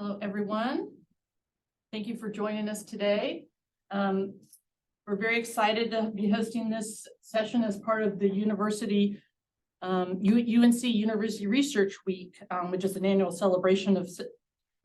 Hello, everyone. Thank you for joining us today. We're very excited to be hosting this session as part of the university, UNC University Research Week, which is an annual celebration of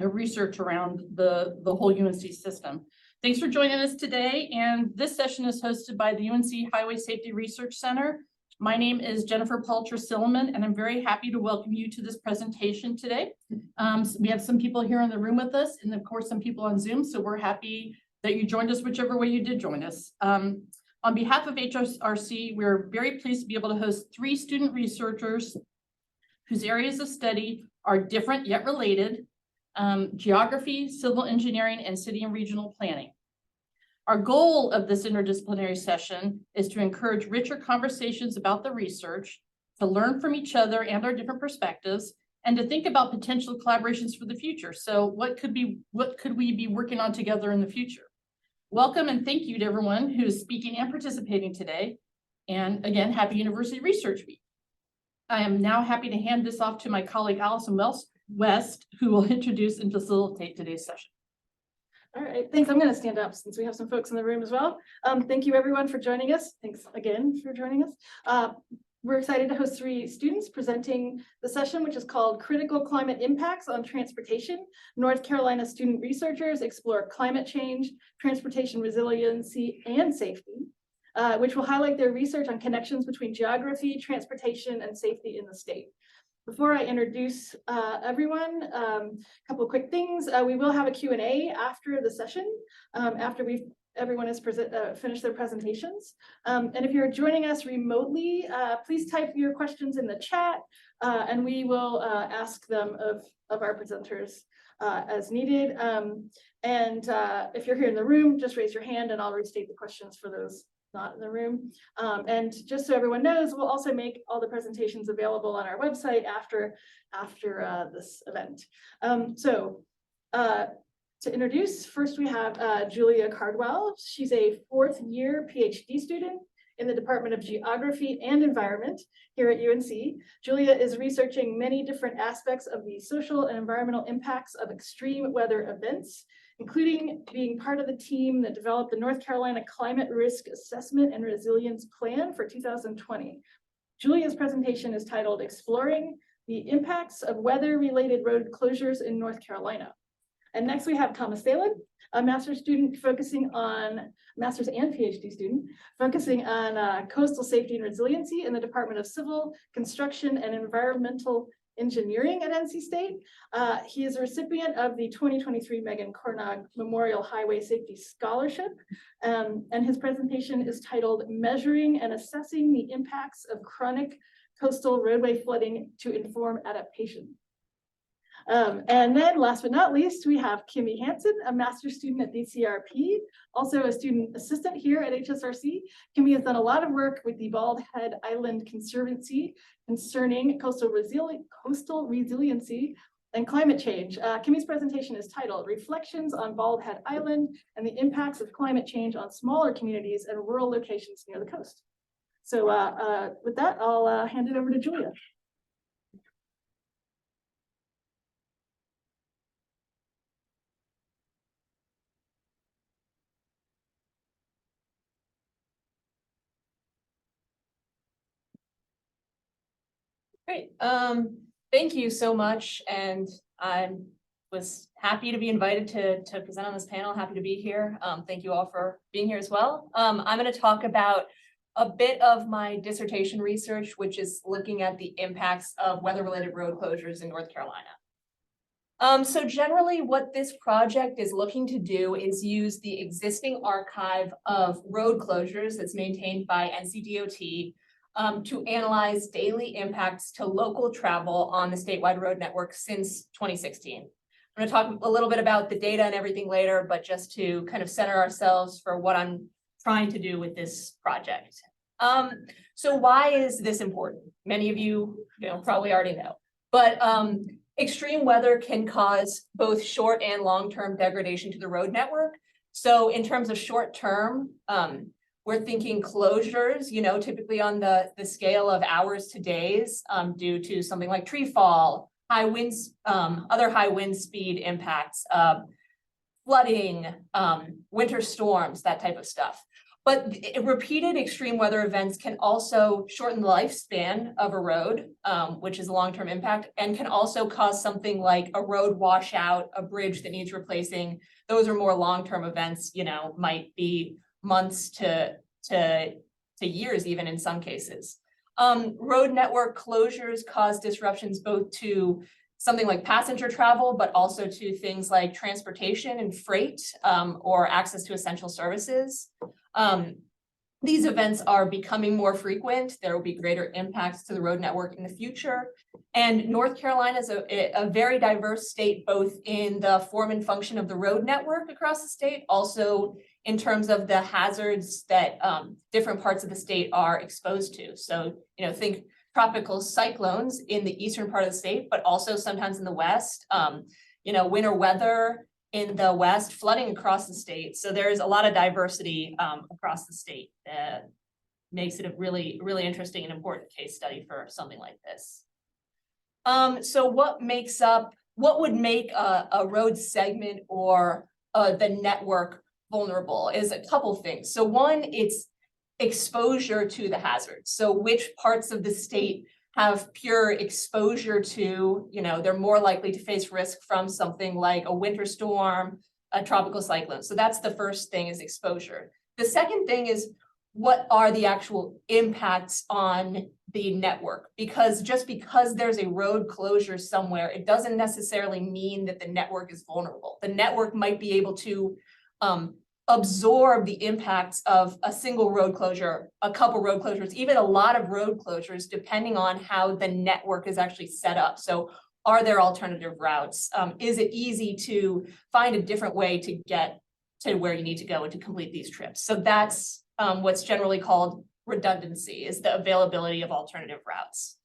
research around the whole UNC system. Thanks for joining us today. And this session is hosted by the UNC Highway Safety Research Center. My name is Jennifer Palter-Silliman, and I'm very happy to welcome you to this presentation today. So we have some people here in the room with us, and of course, some people on Zoom. So we're happy that you joined us, whichever way you did join us. On behalf of HSRC, we're very pleased to be able to host 3 student researchers whose areas of study are different yet related: geography, civil engineering, and city and regional planning. Our goal of this interdisciplinary session is to encourage richer conversations about the research, to learn from each other and our different perspectives, and to think about potential collaborations for the future. So what could we be working on together in the future? Welcome and thank you to everyone who is speaking and participating today. And again, happy University Research Week. I am now happy to hand this off to my colleague, Allison West, who will introduce and facilitate today's session. All right, thanks. I'm going to stand up since we have some folks in the room as well. Thank you everyone for joining us. Thanks again for joining us. We're excited to host 3 students presenting the session, which is called Critical Climate Impacts on Transportation. North Carolina student researchers explore climate change, transportation resiliency, and safety, which will highlight their research on connections between geography, transportation, and safety in the state. Before I introduce everyone, a couple of quick things. We will have a Q&A after the session, after everyone has finished their presentations. And if you're joining us remotely, please type your questions in the chat, and we will ask them of our presenters as needed. And if you're here in the room, just raise your hand and I'll restate the questions for those not in the room. And just so everyone knows, we'll also make all the presentations available on our website after this event. To introduce, first we have Julia Cardwell. She's a 4th year Ph.D. student in the Department of Geography and Environment here at UNC. Julia is researching many different aspects of the social and environmental impacts of extreme weather events, including being part of the team that developed the North Carolina Climate Risk Assessment and Resilience Plan for 2020. Julia's presentation is titled Exploring the Impacts of Weather-Related Road Closures in North Carolina. And next we have Thomas Thelen, a master's and PhD student focusing on coastal safety and resiliency in the Department of Civil, Construction, and Environmental Engineering at NC State. He is a recipient of the 2023 Megan Cornog Memorial Highway Safety Scholarship, and his presentation is titled Measuring and Assessing the Impacts of Chronic Coastal Roadway Flooding to Inform Adaptation. And then last but not least, we have Kimmy Hansen, a master's student at DCRP, also a student assistant here at HSRC. Kimmy has done a lot of work with the Bald Head Island Conservancy concerning coastal resiliency and climate change. Kimmy's presentation is titled Reflections on Bald Head Island and the Impacts of Climate Change on Smaller Communities and Rural Locations Near the Coast. So with that, I'll hand it over to Julia. Great. Thank you so much. And I was happy to be invited to present on this panel. Happy to be here. Thank you all for being here as well. I'm going to talk about a bit of my dissertation research, which is looking at the impacts of weather-related road closures in North Carolina. So generally what this project is looking to do is use the existing archive of road closures that's maintained by NCDOT to analyze daily impacts to local travel on the statewide road network since 2016. I'm going to talk a little bit about the data and everything later, but just to kind of center ourselves for what I'm trying to do with this project. So why is this important? Many of you, probably already know, but extreme weather can cause both short and long-term degradation to the road network. So in terms of short term, we're thinking closures, typically on the scale of hours to days due to something like tree fall, high winds, other high wind speed impacts, flooding, winter storms, that type of stuff. But repeated extreme weather events can also shorten the lifespan of a road, which is a long-term impact, and can also cause something like a road washout, a bridge that needs replacing. Those are more long-term events, you know, might be months to years even in some cases. Road network closures cause disruptions both to something like passenger travel, but also to things like transportation and freight, or access to essential services. These events are becoming more frequent. There will be greater impacts to the road network in the future. And North Carolina is a very diverse state, both in the form and function of the road network across the state, also in terms of the hazards that different parts of the state are exposed to. So, you know, think tropical cyclones in the eastern part of the state, but also sometimes in the west, you know, winter weather in the west, flooding across the state. So there's a lot of diversity across the state that makes it a really, really interesting and important case study for something like this. So what would make a road segment or the network vulnerable is a couple things. So one, it's exposure to the hazards. So which parts of the state have pure exposure to, you know, they're more likely to face risk from something like a winter storm, a tropical cyclone. So that's the first thing, is exposure. The second thing is, what are the actual impacts on the network? Because just because there's a road closure somewhere, it doesn't necessarily mean that the network is vulnerable. The network might be able to absorb the impacts of a single road closure, a couple road closures, even a lot of road closures, depending on how the network is actually set up. So are there alternative routes? Is it easy to find a different way to get to where you need to go and to complete these trips? So that's what's generally called redundancy, is the availability of alternative routes.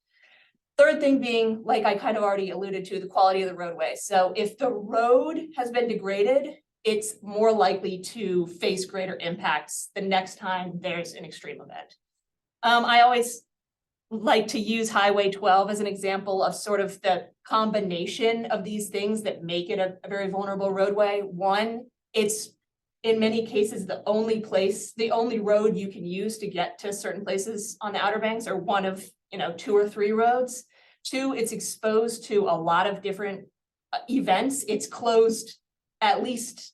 Third thing being, like I kind of already alluded to, the quality of the roadway. So if the road has been degraded, it's more likely to face greater impacts the next time there's an extreme event. I always like to use Highway 12 as an example of sort of the combination of these things that make it a very vulnerable roadway. One, it's in many cases the only road you can use to get to certain places on the Outer Banks, or one of, you know, 2 or 3 roads. Two, it's exposed to a lot of different events. It's closed at least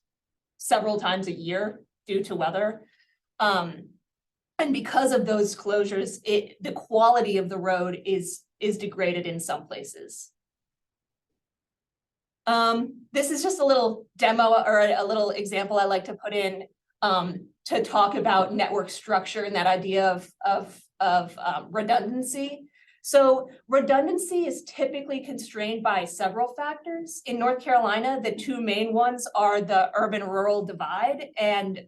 several times a year due to weather. And because of those closures, the quality of the road is degraded in some places. This is just a little demo or a little example I like to put in to talk about network structure and that idea of redundancy. So redundancy is typically constrained by several factors. In North Carolina, the 2 main ones are the urban-rural divide and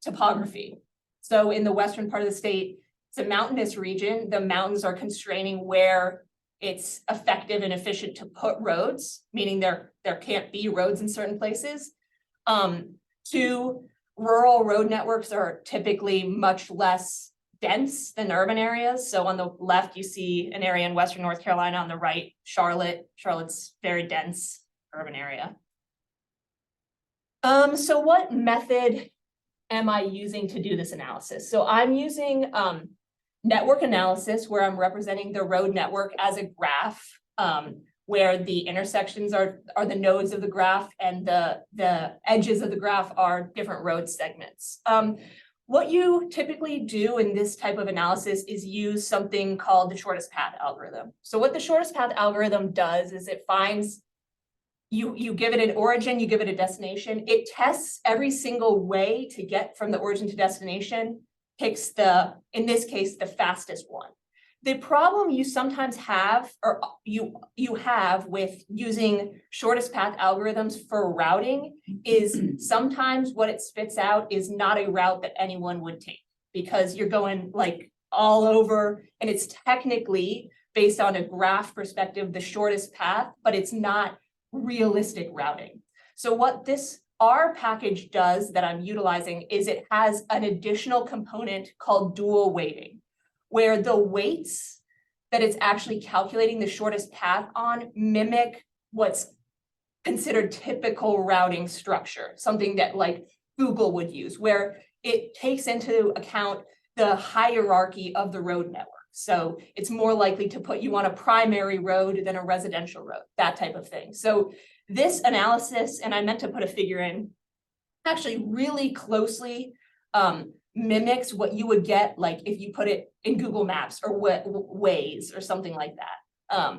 topography. So in the western part of the state, it's a mountainous region. The mountains are constraining where it's effective and efficient to put roads, meaning there can't be roads in certain places. 2, rural road networks are typically much less dense than urban areas. So on the left, you see an area in western North Carolina. On the right, Charlotte. Charlotte's very dense urban area. So what method am I using to do this analysis? So I'm using network analysis, where I'm representing the road network as a graph, where the intersections are the nodes of the graph and the edges of the graph are different road segments. What you typically do in this type of analysis is use something called the shortest path algorithm. So what the shortest path algorithm does is it finds, you give it an origin, you give it a destination, it tests every single way to get from the origin to destination, picks in this case, the fastest one. The problem you sometimes have, or you have with using shortest path algorithms for routing, is sometimes what it spits out is not a route that anyone would take, because you're going like all over, and it's technically based on a graph perspective, the shortest path, but it's not realistic routing. So what this R package does that I'm utilizing is it has an additional component called dual weighting, where the weights that it's actually calculating the shortest path on mimic what's considered typical routing structure, something that like Google would use, where it takes into account the hierarchy of the road network. So it's more likely to put you on a primary road than a residential road, that type of thing. So this analysis, and I meant to put a figure in, actually really closely mimics what you would get like if you put it in Google Maps or Waze or something like that.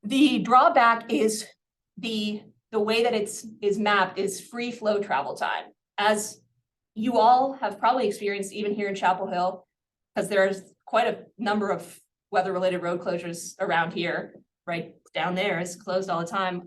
The drawback is the way that is mapped is free flow travel time. As you all have probably experienced even here in Chapel Hill, because there's quite a number of weather-related road closures around here, right down there is closed all the time.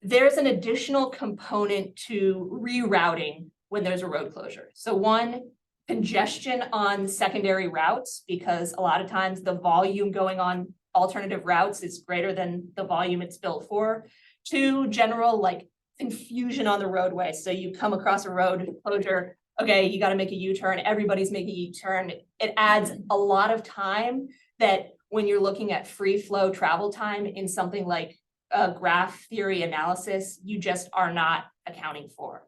There's an additional component to rerouting when there's a road closure. So one, congestion on secondary routes, because a lot of times the volume going on alternative routes is greater than the volume it's built for. Two, general like confusion on the roadway. So you come across a road closure, okay, you got to make a U-turn, everybody's making a U-turn. It adds a lot of time that when you're looking at free flow travel time in something like a graph theory analysis, you just are not accounting for.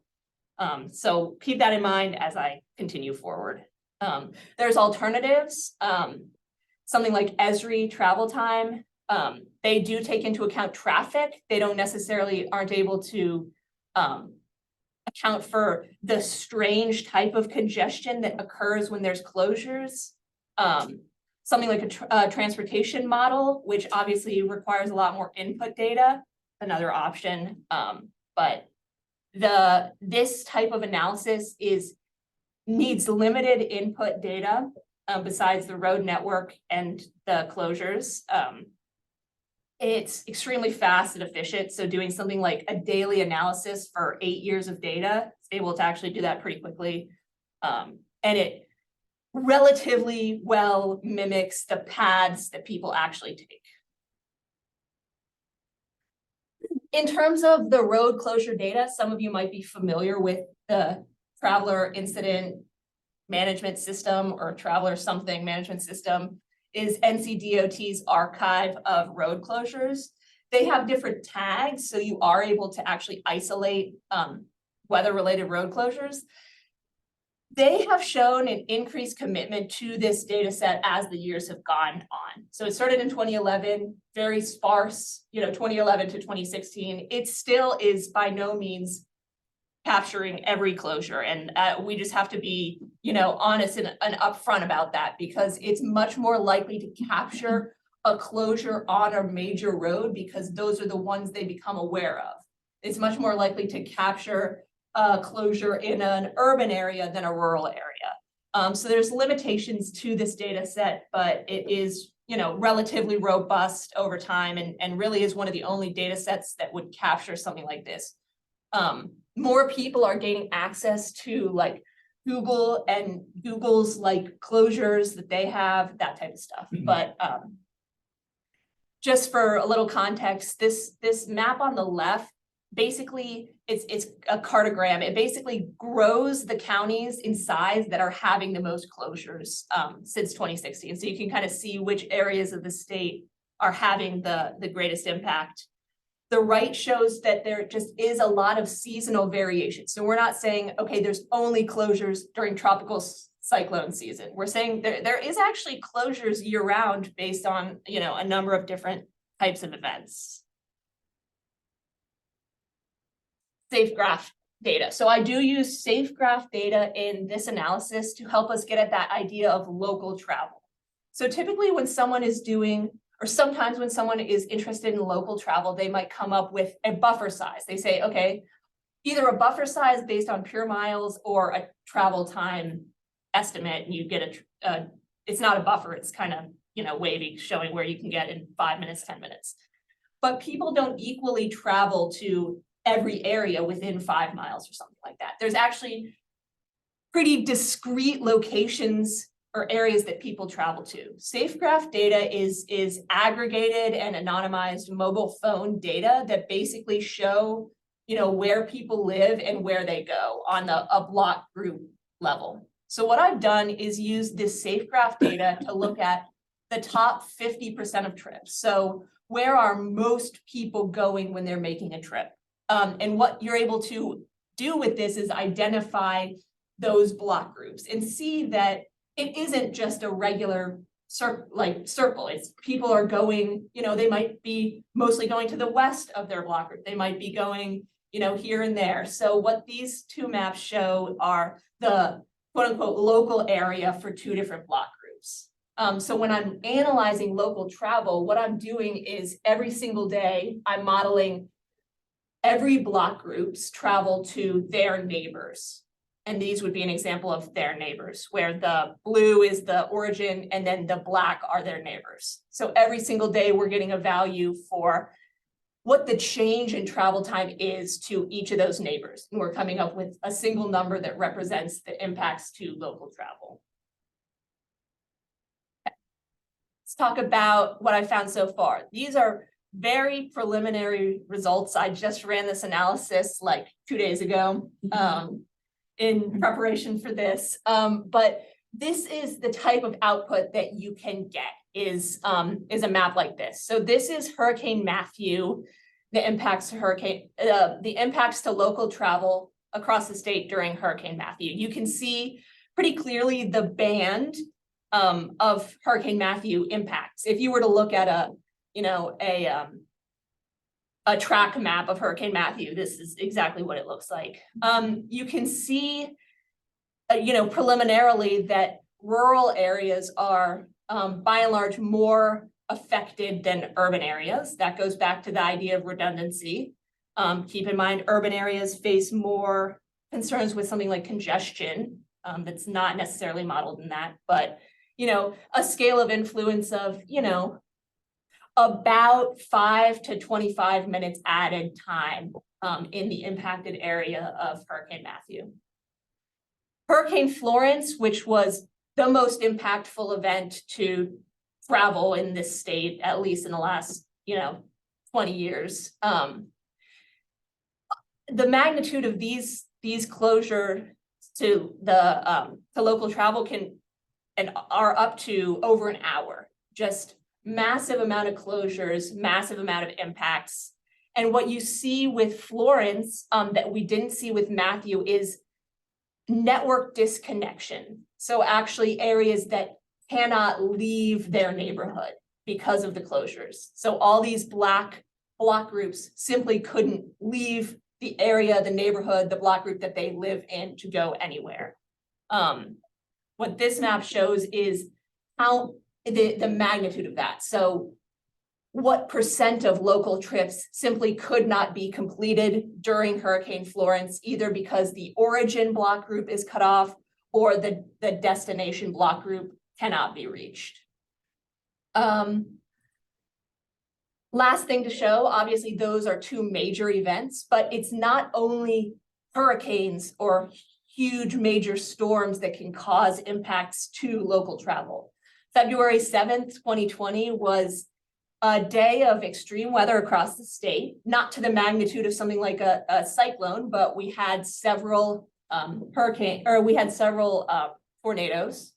So keep that in mind as I continue forward. There's alternatives, something like Esri travel time. They do take into account traffic. They don't necessarily aren't able to account for the strange type of congestion that occurs when there's closures. Something like a transportation model, which obviously requires a lot more input data, another option. But this type of analysis needs limited input data besides the road network and the closures. It's extremely fast and efficient. So doing something like a daily analysis for 8 years of data, it's able to actually do that pretty quickly. And it relatively well mimics the paths that people actually take. In terms of the road closure data, some of you might be familiar with the Traveler Incident Management System or Traveler something management system is NCDOT's archive of road closures. They have different tags, so you are able to actually isolate weather-related road closures. They have shown an increased commitment to this data set as the years have gone on. So it started in 2011, very sparse, 2011 to 2016. It still is by no means capturing every closure. And we just have to be, honest and upfront about that, because it's much more likely to capture a closure on a major road because those are the ones they become aware of. It's much more likely to capture a closure in an urban area than a rural area. So there's limitations to this data set, but it is, relatively robust over time and really is one of the only data sets that would capture something like this. More people are gaining access to like Google and Google's like closures that they have, that type of stuff. Mm-hmm. But just for a little context, this map on the left, basically it's a cartogram. It basically grows the counties in size that are having the most closures since 2016. So you can kind of see which areas of the state are having the greatest impact. The right shows that there just is a lot of seasonal variation. So we're not saying, okay, there's only closures during tropical cyclone season. We're saying there is actually closures year round based on, a number of different types of events. SafeGraph data. So I do use SafeGraph data in this analysis to help us get at that idea of local travel. So typically when someone is doing, or sometimes when someone is interested in local travel, they might come up with a buffer size. They say, okay, either a buffer size based on pure miles or a travel time estimate, and you get it's not a buffer, it's kind of, wavy, showing where you can get in 5 minutes, 10 minutes. But people don't equally travel to every area within 5 miles or something like that. There's actually pretty discrete locations or areas that people travel to. SafeGraph data is aggregated and anonymized mobile phone data that basically show, where people live and where they go on a block group level. So what I've done is use this SafeGraph data to look at the top 50% of trips. So where are most people going when they're making a trip? And what you're able to do with this is identify those block groups and see that it isn't just a regular circle. It's people are going, they might be mostly going to the west of their block group. They might be going, here and there. So what these two maps show are the quote unquote local area for two different block groups. So when I'm analyzing local travel, what I'm doing is every single day, I'm modeling every block group's travel to their neighbors. And these would be an example of their neighbors, where the blue is the origin and then the black are their neighbors. So every single day we're getting a value for what the change in travel time is to each of those neighbors. And we're coming up with a single number that represents the impacts to local travel. Okay. Let's talk about what I found so far. These are very preliminary results. I just ran this analysis like 2 days ago. In preparation for this, but this is the type of output that you can get is a map like this. So this is Hurricane Matthew, the impacts to local travel across the state during Hurricane Matthew. You can see pretty clearly the band of Hurricane Matthew impacts. If you were to look at a track map of Hurricane Matthew, this is exactly what it looks like. You can see, preliminarily that rural areas are, by and large, more affected than urban areas. That goes back to the idea of redundancy. Keep in mind, urban areas face more concerns with something like congestion. That's not necessarily modeled in that, but, a scale of influence of, about 5 to 25 minutes added time in the impacted area of Hurricane Matthew. Hurricane Florence, which was the most impactful event to travel in this state, at least in the last, 20 years. The magnitude of these closure to the to local travel are up to over an hour. Just massive amount of closures, massive amount of impacts. And what you see with Florence that we didn't see with Matthew is network disconnection. So actually areas that cannot leave their neighborhood because of the closures. So all these block groups simply couldn't leave the area, the neighborhood, the block group that they live in to go anywhere. What this map shows is how the magnitude of that. So what percent of local trips simply could not be completed during Hurricane Florence, either because the origin block group is cut off or the destination block group cannot be reached. Last thing to show, obviously those are two major events, but it's not only hurricanes or huge major storms that can cause impacts to local travel. February 7th, 2020 was a day of extreme weather across the state, not to the magnitude of something like a cyclone, but we had several tornadoes,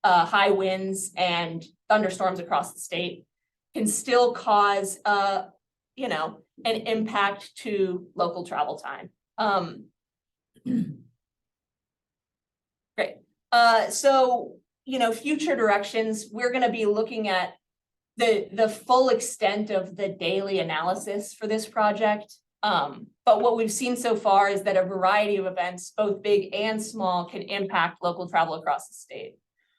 high winds and thunderstorms across the state can still cause, an impact to local travel time. Great. So, future directions, we're going to be looking at the full extent of the daily analysis for this project. But what we've seen so far is that a variety of events, both big and small, can impact local travel across the state.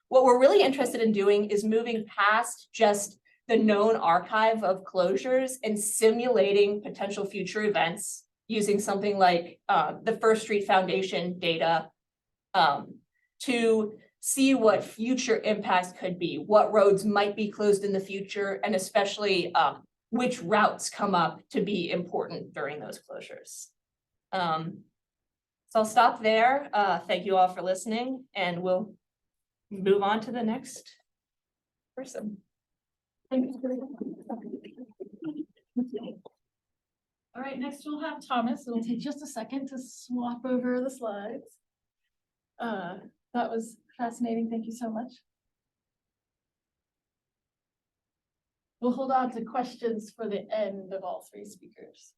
What we're really interested in doing is moving past just the known archive of closures and simulating potential future events using something like the First Street Foundation data to see what future impacts could be, what roads might be closed in the future, and especially which routes come up to be important during those closures. So I'll stop there. Thank you all for listening, and we'll move on to the next person. All right, next we'll have Thomas. It'll take just a second to swap over the slides. That was fascinating. Thank you so much. We'll hold on to questions for the end of all three speakers.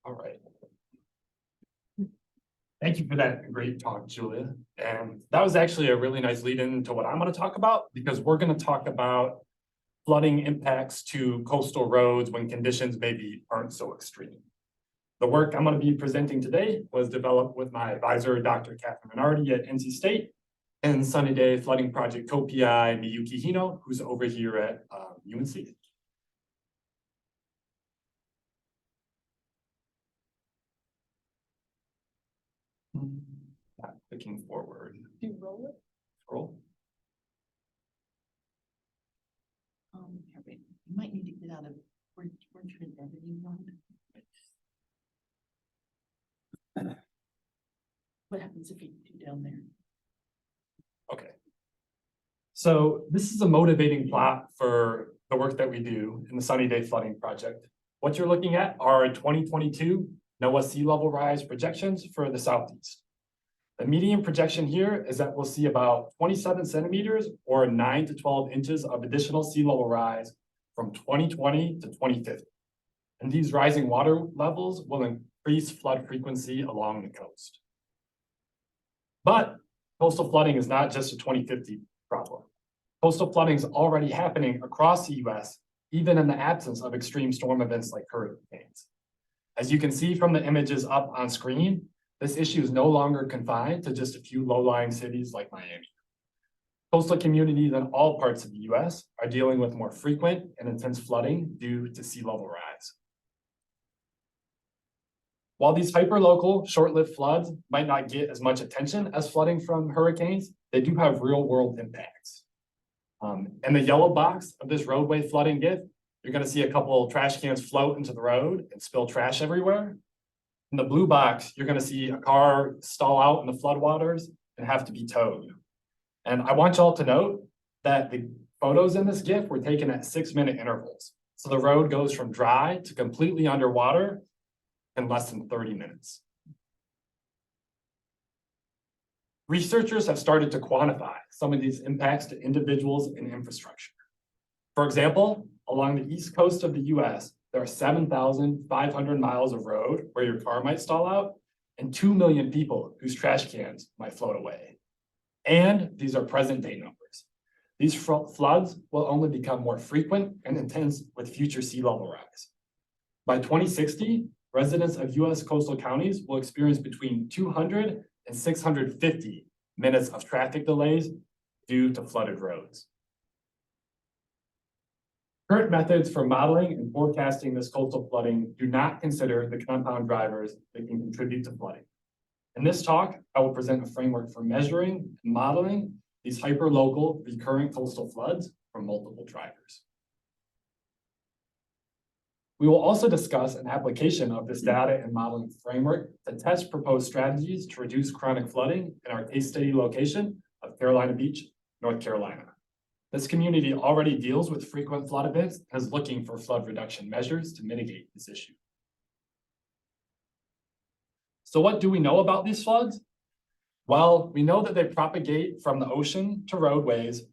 All right. Thank you for that great talk, Julia. And that was actually a really nice lead in to what I'm going to talk about, because we're going to talk about flooding impacts to coastal roads when conditions maybe aren't so extreme. The work I'm going to be presenting today was developed with my advisor, Dr. Catherine Minardi at NC State, and Sunny Day Flooding Project co-PI Miyuki Hino, who's over here at UNC. Not clicking forward. Do you roll it? Scroll. Here, wait, you might need to get out of, weren't you in editing mode? What happens if you do down there? Okay. So this is a motivating plot for the work that we do in the Sunny Day Flooding Project. What you're looking at are 2022 NOAA sea level rise projections for the Southeast. The median projection here is that we'll see about 27 centimeters or 9 to 12 inches of additional sea level rise from 2020 to 2050. And these rising water levels will increase flood frequency along the coast. But coastal flooding is not just a 2050 problem. Coastal flooding is already happening across the US, even in the absence of extreme storm events like hurricanes. As you can see from the images up on screen, this issue is no longer confined to just a few low-lying cities like Miami. Coastal communities in all parts of the US are dealing with more frequent and intense flooding due to sea level rise. While these hyperlocal, short-lived floods might not get as much attention as flooding from hurricanes, they do have real-world impacts. In the yellow box of this roadway flooding GIF, you're going to see a couple of trash cans float into the road and spill trash everywhere. In the blue box, you're going to see a car stall out in the floodwaters and have to be towed. And I want y'all to note that the photos in this GIF were taken at 6-minute intervals. So the road goes from dry to completely underwater in less than 30 minutes. Researchers have started to quantify some of these impacts to individuals and infrastructure. For example, along the east coast of the US, there are 7,500 miles of road where your car might stall out and 2 million people whose trash cans might float away. And these are present day numbers. These floods will only become more frequent and intense with future sea level rise. By 2060, residents of US coastal counties will experience between 200 and 650 minutes of traffic delays due to flooded roads. Current methods for modeling and forecasting this coastal flooding do not consider the compound drivers that can contribute to flooding. In this talk, I will present a framework for measuring and modeling these hyperlocal recurrent coastal floods from multiple drivers. We will also discuss an application of this data and modeling framework to test proposed strategies to reduce chronic flooding in our case study location of Carolina Beach, North Carolina. This community already deals with frequent flood events and is looking for flood reduction measures to mitigate this issue. So what do we know about these floods? Well, we know that they propagate from the ocean to roadways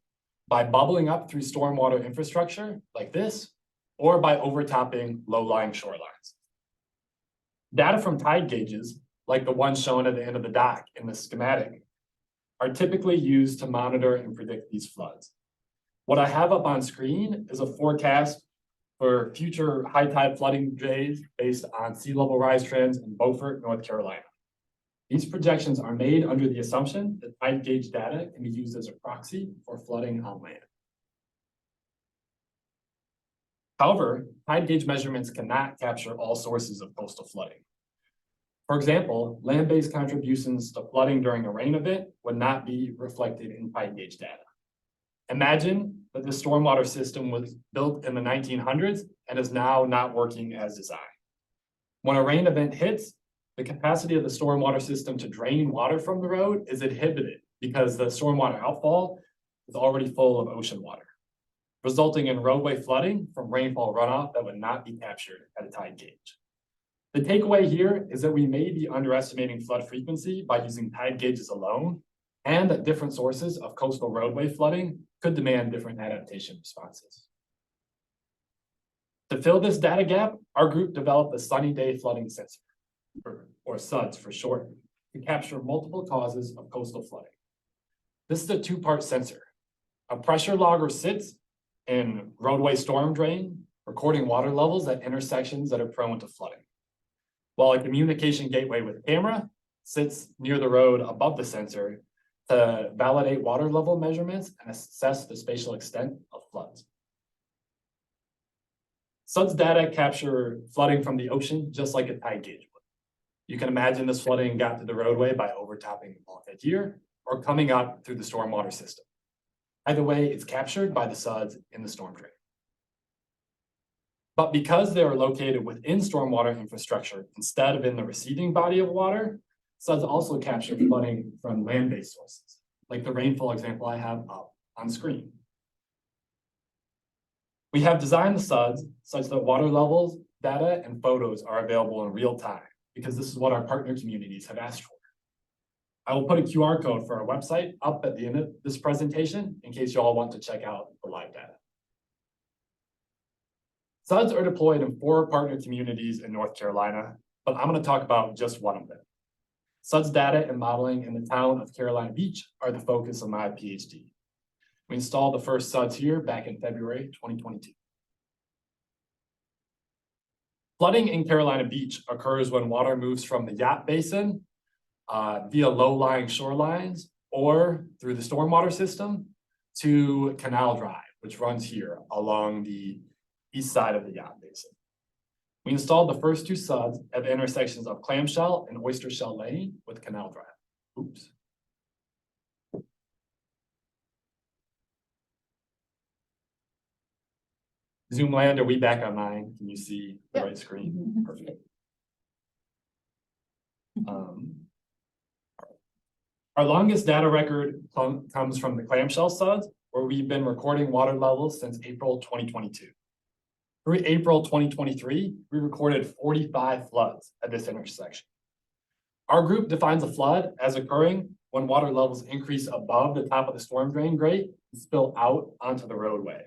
by bubbling up through stormwater infrastructure like this, or by overtopping low-lying shorelines. Data from tide gauges, like the one shown at the end of the dock in the schematic, are typically used to monitor and predict these floods. What I have up on screen is a forecast for future high tide flooding days based on sea level rise trends in Beaufort, North Carolina. These projections are made under the assumption that tide gauge data can be used as a proxy for flooding on land. However, tide gauge measurements cannot capture all sources of coastal flooding. For example, land-based contributions to flooding during a rain event would not be reflected in tide gauge data. Imagine that the stormwater system was built in the 1900s and is now not working as designed. When a rain event hits, the capacity of the stormwater system to drain water from the road is inhibited because the stormwater outfall is already full of ocean water, resulting in roadway flooding from rainfall runoff that would not be captured at a tide gauge. The takeaway here is that we may be underestimating flood frequency by using tide gauges alone, and that different sources of coastal roadway flooding could demand different adaptation responses. To fill this data gap, our group developed the Sunny Day Flooding Sensor, or SUDS for short, to capture multiple causes of coastal flooding. This is a two-part sensor. A pressure logger sits in roadway storm drain, recording water levels at intersections that are prone to flooding, while a communication gateway with camera sits near the road above the sensor to validate water level measurements and assess the spatial extent of floods. SUDS data capture flooding from the ocean just like a tide gauge would. You can imagine this flooding got to the roadway by overtopping the bulkhead here or coming up through the stormwater system. Either way, it's captured by the SUDS in the storm drain. But because they are located within stormwater infrastructure instead of in the receiving body of water, SUDS also capture flooding from land-based sources, like the rainfall example I have up on screen. We have designed the SUDS such that water levels, data, and photos are available in real time, because this is what our partner communities have asked for. I will put a QR code for our website up at the end of this presentation in case you all want to check out the live data. SUDS are deployed in 4 partner communities in North Carolina, but I'm going to talk about just one of them. SUDS data and modeling in the town of Carolina Beach are the focus of my PhD. We installed the first SUDS here back in February 2022. Flooding in Carolina Beach occurs when water moves from the yacht basin via low-lying shorelines or through the stormwater system to Canal Drive, which runs here along the east side of the yacht basin. We installed the first 2 SUDS at the intersections of Clamshell and Oyster Shell Lane with Canal Drive. Oops. Zoom land, are we back online? Can you see the right screen? Perfect. Our longest data record comes from the Clamshell SUDS, where we've been recording water levels since April 2022. Through April 2023, we recorded 45 floods at this intersection. Our group defines a flood as occurring when water levels increase above the top of the storm drain grate and spill out onto the roadway.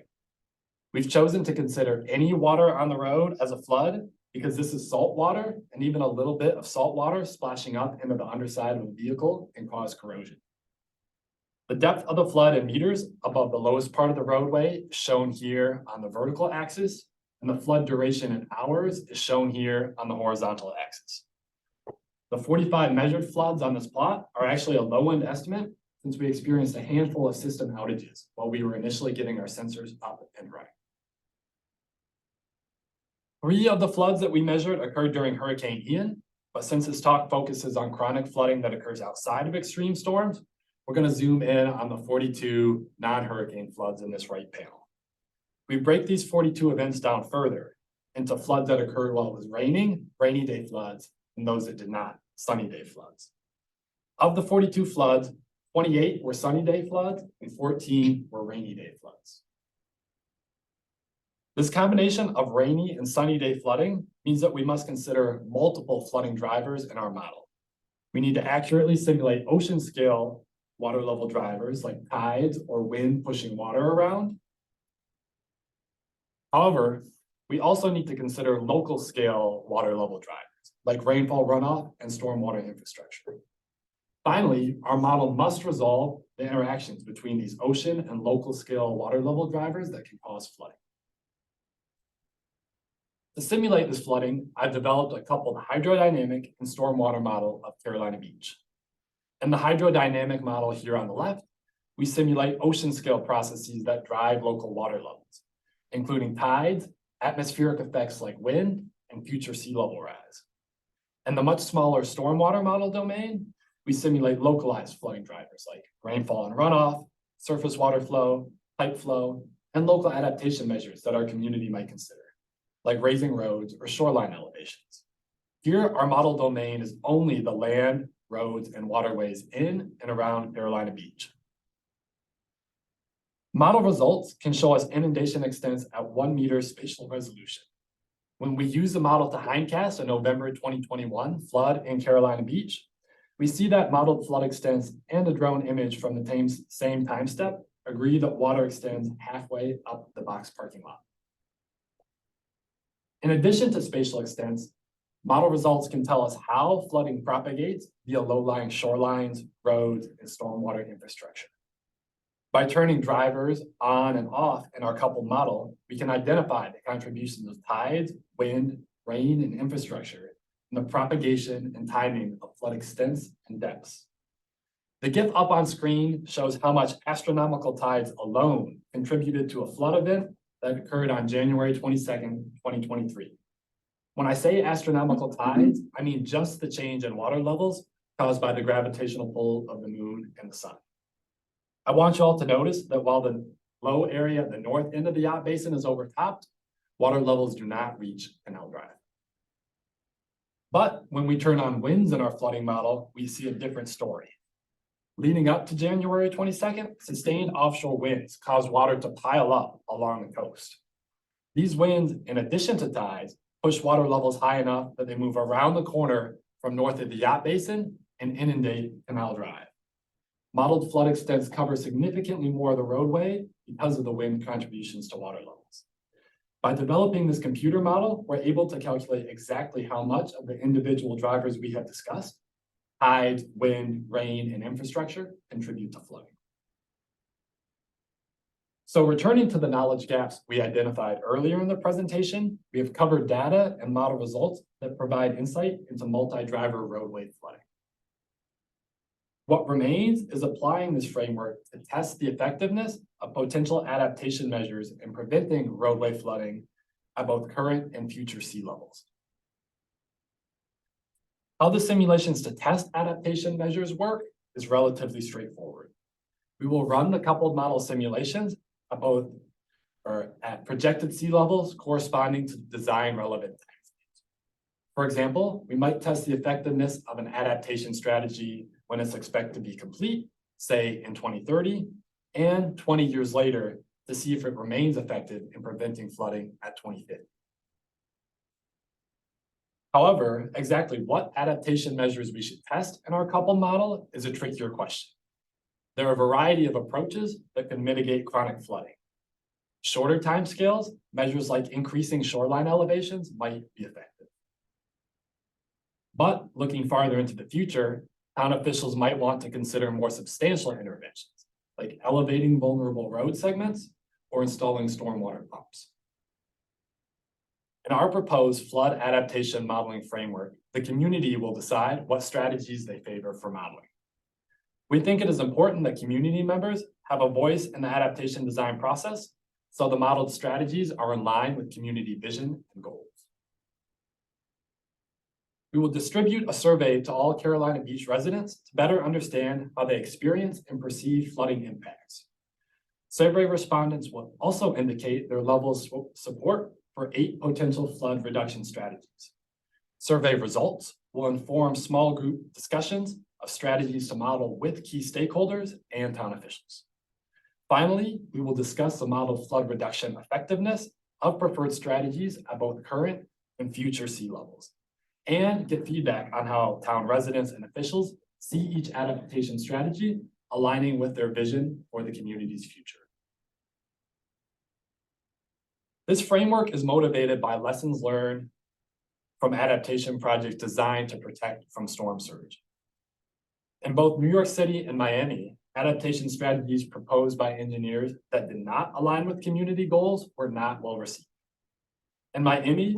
We've chosen to consider any water on the road as a flood because this is salt water, and even a little bit of salt water splashing up into the underside of a vehicle can cause corrosion. The depth of the flood in meters above the lowest part of the roadway is shown here on the vertical axis, and the flood duration in hours is shown here on the horizontal axis. The 45 measured floods on this plot are actually a low-end estimate since we experienced a handful of system outages while we were initially getting our sensors up and running. 3 of the floods that we measured occurred during Hurricane Ian, but since this talk focuses on chronic flooding that occurs outside of extreme storms, we're going to zoom in on the 42 non-hurricane floods in this right panel. We break these 42 events down further into floods that occurred while it was raining, rainy day floods, and those that did not, sunny day floods. Of the 42 floods, 28 were sunny day floods and 14 were rainy day floods. This combination of rainy and sunny day flooding means that we must consider multiple flooding drivers in our model. We need to accurately simulate ocean scale water level drivers like tides or wind pushing water around. However, we also need to consider local scale water level drivers like rainfall runoff and stormwater infrastructure. Finally, our model must resolve the interactions between these ocean and local scale water level drivers that can cause flooding. To simulate this flooding, I've developed a coupled hydrodynamic and stormwater model of Carolina Beach. In the hydrodynamic model here on the left, we simulate ocean scale processes that drive local water levels, including tides, atmospheric effects like wind, and future sea level rise. In the much smaller stormwater model domain, we simulate localized flooding drivers like rainfall and runoff, surface water flow, pipe flow, and local adaptation measures that our community might consider, like raising roads or shoreline elevations. Here, our model domain is only the land, roads, and waterways in and around Carolina Beach. Model results can show us inundation extents at 1 meter spatial resolution. When we use the model to hindcast a November 2021 flood in Carolina Beach, we see that modeled flood extents and a drone image from the same time step agree that water extends halfway up the box parking lot. In addition to spatial extents, model results can tell us how flooding propagates via low-lying shorelines, roads, and stormwater infrastructure. By turning drivers on and off in our coupled model, we can identify the contributions of tides, wind, rain, and infrastructure in the propagation and timing of flood extents and depths. The GIF up on screen shows how much astronomical tides alone contributed to a flood event that occurred on January 22nd, 2023. When I say astronomical tides, I mean just the change in water levels caused by the gravitational pull of the moon and the sun. I want you all to notice that while the low area at the north end of the yacht basin is overtopped, water levels do not reach Canal Drive. But when we turn on winds in our flooding model, we see a different story. Leading up to January 22nd, sustained offshore winds caused water to pile up along the coast. These winds, in addition to tides, push water levels high enough that they move around the corner from north of the yacht basin and inundate Canal Drive. Modeled flood extents cover significantly more of the roadway because of the wind contributions to water levels. By developing this computer model, we're able to calculate exactly how much of the individual drivers we have discussed, tides, wind, rain, and infrastructure, contribute to flooding. So returning to the knowledge gaps we identified earlier in the presentation, we have covered data and model results that provide insight into multi-driver roadway flooding. What remains is applying this framework to test the effectiveness of potential adaptation measures in preventing roadway flooding at both current and future sea levels. How the simulations to test adaptation measures work is relatively straightforward. We will run the coupled model simulations at projected sea levels corresponding to design relevant timescales. For example, we might test the effectiveness of an adaptation strategy when it's expected to be complete, say in 2030, and 20 years later to see if it remains effective in preventing flooding at 2050. However, exactly what adaptation measures we should test in our coupled model is a trickier question. There are a variety of approaches that can mitigate chronic flooding. Shorter timescales, measures like increasing shoreline elevations might be effective. But looking farther into the future, town officials might want to consider more substantial interventions, like elevating vulnerable road segments or installing stormwater pumps. In our proposed flood adaptation modeling framework, the community will decide what strategies they favor for modeling. We think it is important that community members have a voice in the adaptation design process, so the modeled strategies are in line with community vision and goals. We will distribute a survey to all Carolina Beach residents to better understand how they experience and perceive flooding impacts. Survey respondents will also indicate their level of support for 8 potential flood reduction strategies. Survey results will inform small group discussions of strategies to model with key stakeholders and town officials. Finally, we will discuss the modeled flood reduction effectiveness of preferred strategies at both current and future sea levels, and get feedback on how town residents and officials see each adaptation strategy aligning with their vision for the community's future. This framework is motivated by lessons learned from adaptation projects designed to protect from storm surge. In both New York City and Miami, adaptation strategies proposed by engineers that did not align with community goals were not well received. In Miami,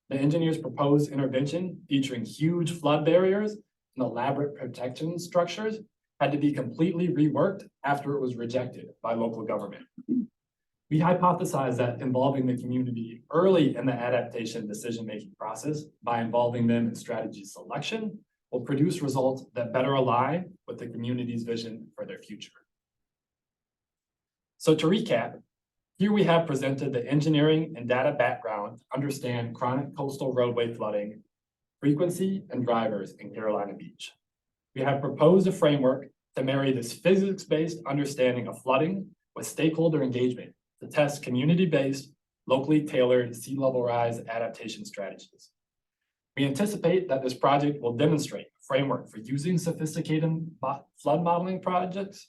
the engineers proposed intervention featuring huge flood barriers and elaborate protection structures had to be completely reworked after it was rejected by local government. We hypothesized that involving the community early in the adaptation decision-making process by involving them in strategy selection will produce results that better align with the community's vision for their future. So to recap, here we have presented the engineering and data background to understand chronic coastal roadway flooding, frequency, and drivers in Carolina Beach. we have proposed a framework to marry this physics-based understanding of flooding with stakeholder engagement to test community-based, locally tailored sea level rise adaptation strategies. We anticipate that this project will demonstrate a framework for using sophisticated flood modeling products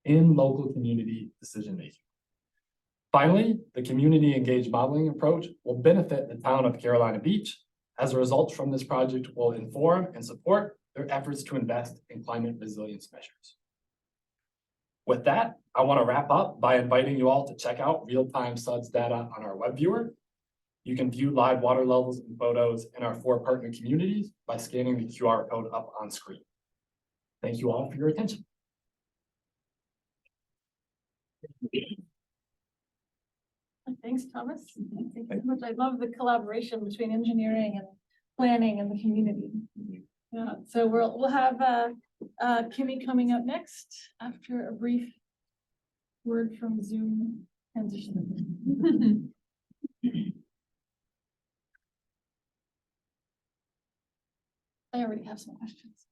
in local community decision-making. Finally, the community engaged modeling approach will benefit the town of Carolina Beach, as the results from this project will inform and support their efforts to invest in climate resilience measures. With that, I want to wrap up by inviting you all to check out real-time SUDS data on our web viewer. You can view live water levels and photos in our 4 partner communities by scanning the QR code up on screen. Thank you all for your attention. Thanks, Thomas. Thank you so much. I love the collaboration between engineering and planning and the community. Yeah, so we'll have Kimmy coming up next after a brief word from Zoom transition. I already have some questions.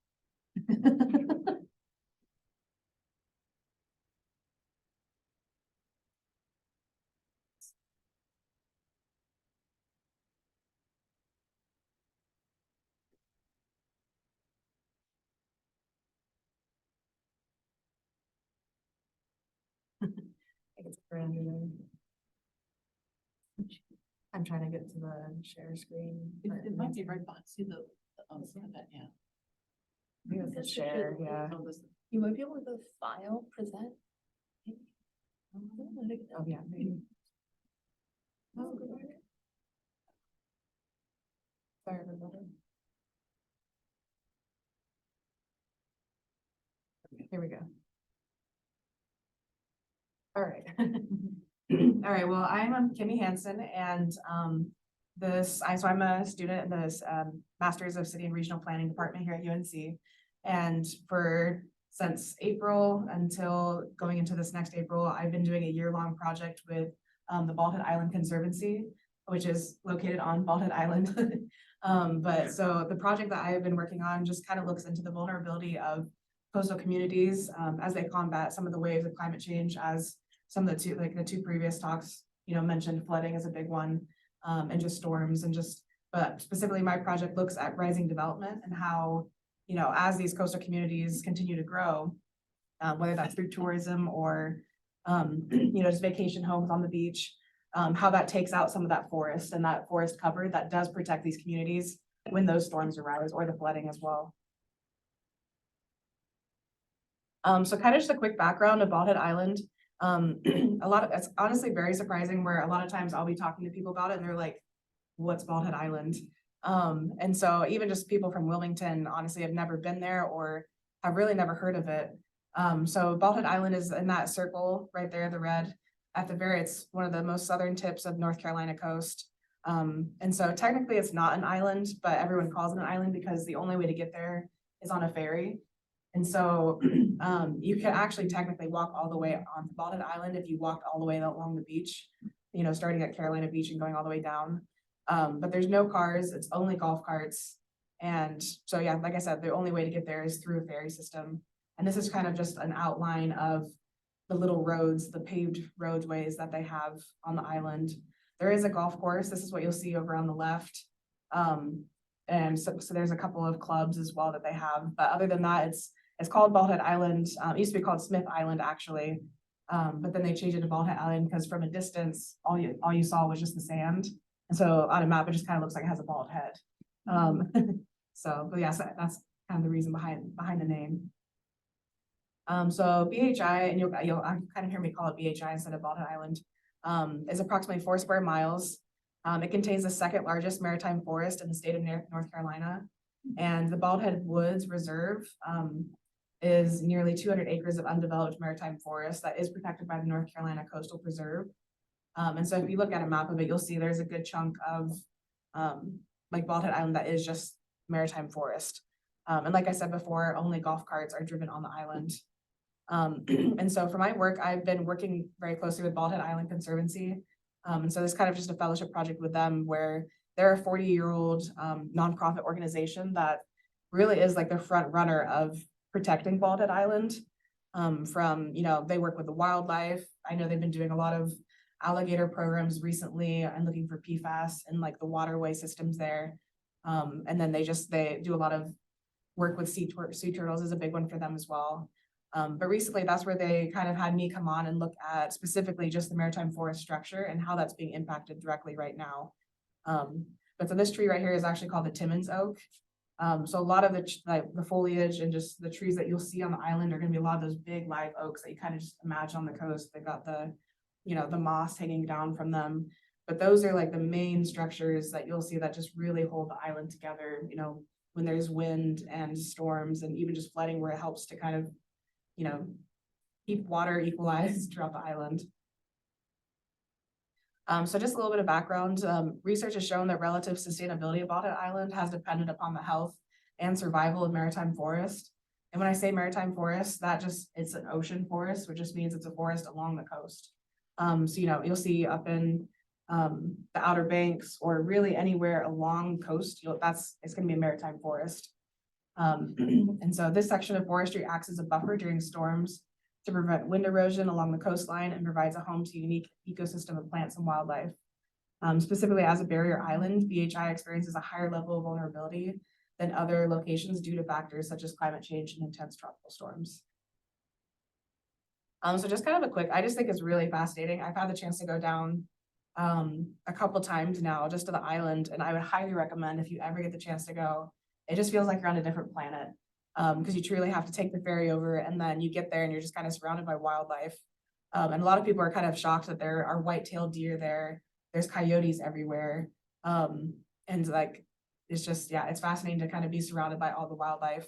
I'm trying to get to the share screen. It might be right behind, see the that, yeah. I think it's the share, yeah. You might be able to go file, present. Oh, yeah, maybe. Oh, good. Sorry, everybody. Here we go. All right. All right, well, I'm Kimmy Hansen, and so I'm a student in this Masters of City and Regional Planning Department here at UNC. And since April until going into this next April, I've been doing a year-long project with the Bald Head Island Conservancy, which is located on Bald Head Island. But so the project that I've been working on just kind of looks into the vulnerability of coastal communities as they combat some of the waves of climate change, as some of the two previous talks, mentioned flooding as a big one, and just storms, and but specifically my project looks at rising development and how, as these coastal communities continue to grow, whether that's through tourism or, just vacation homes on the beach, how that takes out some of that forest and that forest cover that does protect these communities when those storms arise, or the flooding as well. So kind of just a quick background of Bald Head Island. It's honestly very surprising, where a lot of times I'll be talking to people about it and they're like, what's Bald Head Island? And so even just people from Wilmington honestly have never been there or have really never heard of it. So Bald Head Island is in that circle right there, the red at the it's one of the most southern tips of North Carolina coast. And so technically it's not an island, but everyone calls it an island because the only way to get there is on a ferry. And so you can actually technically walk all the way on Bald Head Island if you walked all the way along the beach, starting at Carolina Beach and going all the way down. But there's no cars, it's only golf carts. And so, yeah, like I said, the only way to get there is through a ferry system. And this is kind of just an outline of the little roads, the paved roadways that they have on the island. There is a golf course. This is what you'll see over on the left. And so there's a couple of clubs as well that they have. But other than that, it's called Bald Head Island. It used to be called Smith Island, actually. But then they changed it to Bald Head Island because from a distance, all you saw was just the sand. And so on a map, it just kind of looks like it has a bald head. But yeah, so that's kind of the reason behind the name. So BHI, and you'll kind of hear me call it BHI instead of Bald Head Island, is approximately 4 square miles. It contains the second largest maritime forest in the state of North Carolina. And the Bald Head Woods Reserve is nearly 200 acres of undeveloped maritime forest that is protected by the North Carolina Coastal Preserve. And so if you look at a map of it, you'll see there's a good chunk of like Bald Head Island that is just maritime forest. And like I said before, only golf carts are driven on the island. And so for my work, I've been working very closely with Bald Head Island Conservancy. And so this is kind of just a fellowship project with them, where they're a 40-year-old nonprofit organization that really is like the front runner of protecting Bald Head Island. From, they work with the wildlife. I know they've been doing a lot of alligator programs recently and looking for PFAS and like the waterway systems there. And then they do a lot of work with sea turtles is a big one for them as well. But recently that's where they kind of had me come on and look at specifically just the maritime forest structure and how that's being impacted directly right now. But so this tree right here is actually called the Timmins oak. So a lot of the foliage and just the trees that you'll see on the island are gonna be a lot of those big live oaks that you kind of just imagine on the coast. They've got the moss hanging down from them. But those are like the main structures that you'll see that just really hold the island together, when there's wind and storms and even just flooding, where it helps to kind of, keep water equalized throughout the island. So just a little bit of background. Research has shown that relative sustainability of Bald Head Island has depended upon the health and survival of maritime forest. And when I say maritime forest, it's an ocean forest, which just means it's a forest along the coast. So, you'll see up in the Outer Banks or really anywhere along coast, it's gonna be a maritime forest. And so this section of forestry acts as a buffer during storms to prevent wind erosion along the coastline and provides a home to a unique ecosystem of plants and wildlife. Specifically as a barrier island, BHI experiences a higher level of vulnerability than other locations due to factors such as climate change and intense tropical storms. So just kind of I just think it's really fascinating. I've had the chance to go down a couple times now just to the island, and I would highly recommend if you ever get the chance to go. It just feels like you're on a different planet. Because you truly have to take the ferry over and then you get there and you're just kind of surrounded by wildlife. And a lot of people are kind of shocked that there are white-tailed deer there. There's coyotes everywhere. And like, it's just, it's fascinating to kind of be surrounded by all the wildlife.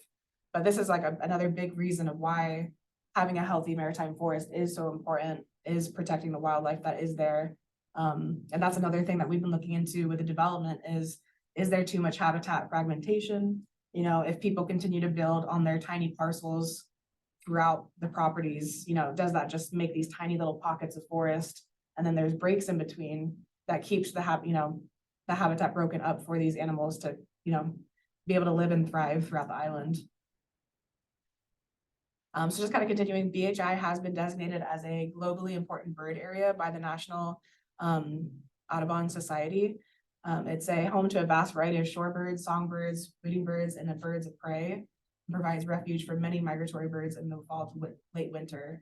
But this is like another big reason of why having a healthy maritime forest is so important, is protecting the wildlife that is there. And that's another thing that we've been looking into with the development is there too much habitat fragmentation? If people continue to build on their tiny parcels throughout the properties, does that just make these tiny little pockets of forest? And then there's breaks in between that keeps the habitat broken up for these animals to, be able to live and thrive throughout the island. So just kind of continuing, BHI has been designated as a globally important bird area by the National Audubon Society. It's a home to a vast variety of shorebirds, songbirds, wading birds, and the birds of prey. It provides refuge for many migratory birds in the fall to late winter.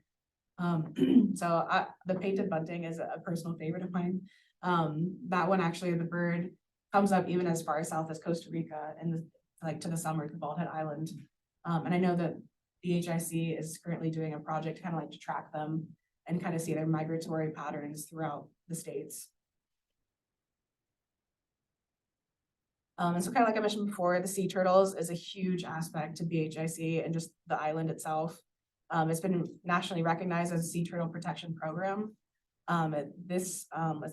So the painted bunting is a personal favorite of mine. That one actually, the bird comes up even as far south as Costa Rica and like to the summer to Bald Head Island. And I know that the HIC is currently doing a project kind of like to track them and kind of see their migratory patterns throughout the states. And so kind of like I mentioned before, the sea turtles is a huge aspect to BHIC and just the island itself. It's been nationally recognized as a sea turtle protection program. Let's